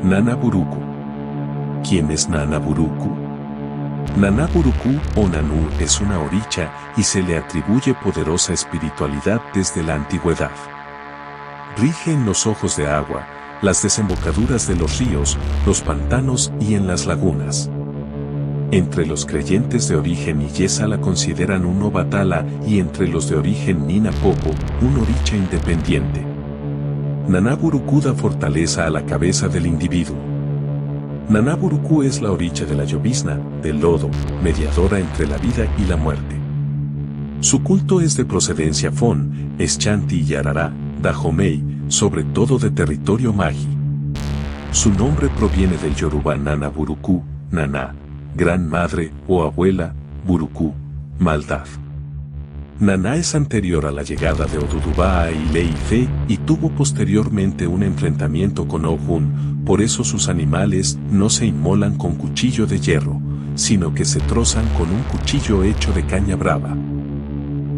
Nanaburuku. ¿Quién es Nanaburuku? Nanaburuku o Nanú es una oricha y se le atribuye poderosa espiritualidad desde la antigüedad. Rige en los ojos de agua, las desembocaduras de los ríos, los pantanos y en las lagunas. Entre los creyentes de origen Iyesa la consideran un Obatala y entre los de origen Ninapopo, un oricha independiente. Nanaburuku da fortaleza a la cabeza del individuo. Nanaburuku es la oricha de la llovizna, del lodo, mediadora entre la vida y la muerte. Su culto es de procedencia Fon, Eschanti y Arará, Dahomey, sobre todo de territorio Magi. Su nombre proviene del Yoruba Nanaburuku, Naná, gran madre o abuela, Buruku, maldad. Naná es anterior a la llegada de Oduduba a Ile-Ife y tuvo posteriormente un enfrentamiento con Ohun, por eso sus animales no se inmolan con cuchillo de hierro, sino que se trozan con un cuchillo hecho de caña brava.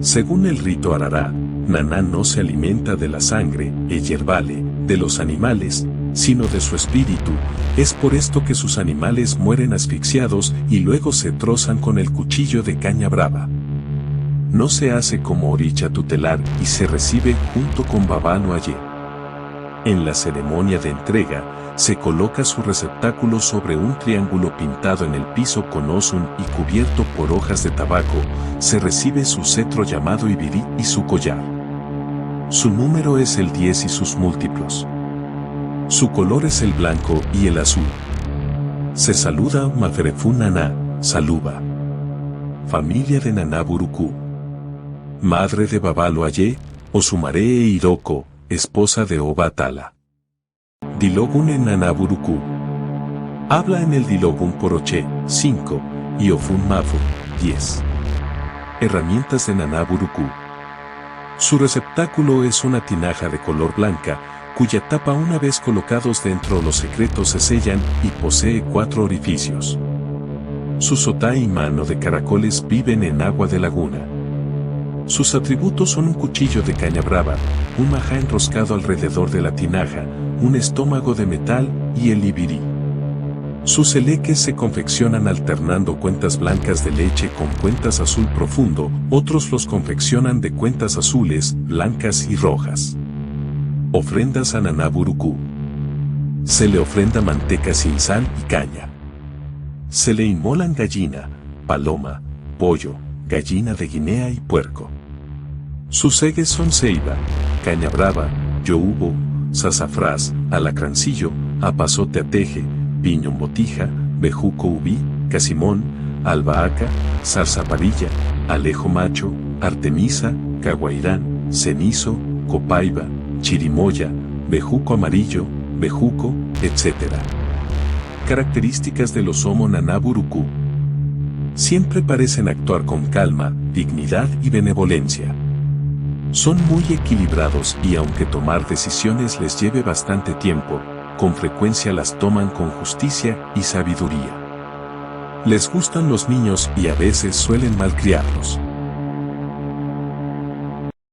Según el rito Arará, Naná no se alimenta de la sangre, yerbale, de los animales, sino de su espíritu, es por esto que sus animales mueren asfixiados y luego se trozan con el cuchillo de caña brava. No se hace como oricha tutelar y se recibe junto con Babano Ayé. En la ceremonia de entrega, se coloca su receptáculo sobre un triángulo pintado en el piso con osun y cubierto por hojas de tabaco, se recibe su cetro llamado Ibiri y su collar. Su número es el 10 y sus múltiplos. Su color es el blanco y el azul. Se saluda Maferefu Naná, Saluba. Familia de Nanaburuku. Madre de Babalo Ayé, Osumaré e Hiroko, esposa de Obatala. Dilogun en Nanaburuku. Habla en el Dilogun Poroché, 5, y Ofun Mafu, 10. Herramientas de Nanaburuku. Su receptáculo es una tinaja de color blanca, cuya tapa una vez colocados dentro los secretos se sellan y posee 4 orificios. Su sotá y mano de caracoles viven en agua de laguna. Sus atributos son un cuchillo de caña brava, un majá enroscado alrededor de la tinaja, un estómago de metal y el ibiri. Sus eleques se confeccionan alternando cuentas blancas de leche con cuentas azul profundo, otros los confeccionan de cuentas azules, blancas y rojas. Ofrendas a Nanaburuku. Se le ofrenda manteca sin sal y caña. Se le inmolan gallina, paloma, pollo, gallina de Guinea y puerco. Sus egues son ceiba, caña brava, youbo, sazafrás, alacrancillo, apazote ateje, piño botija, bejuco ubí, casimón, albahaca, zarzaparilla, alejo macho, artemisa, caguairán, cenizo, copaiba, chirimoya, bejuco amarillo, bejuco, etc. Características de los Homo Nanaburuku. Siempre parecen actuar con calma, dignidad y benevolencia. Son muy equilibrados y aunque tomar decisiones les lleve bastante tiempo, con frecuencia las toman con justicia y sabiduría. Les gustan los niños y a veces suelen malcriarlos.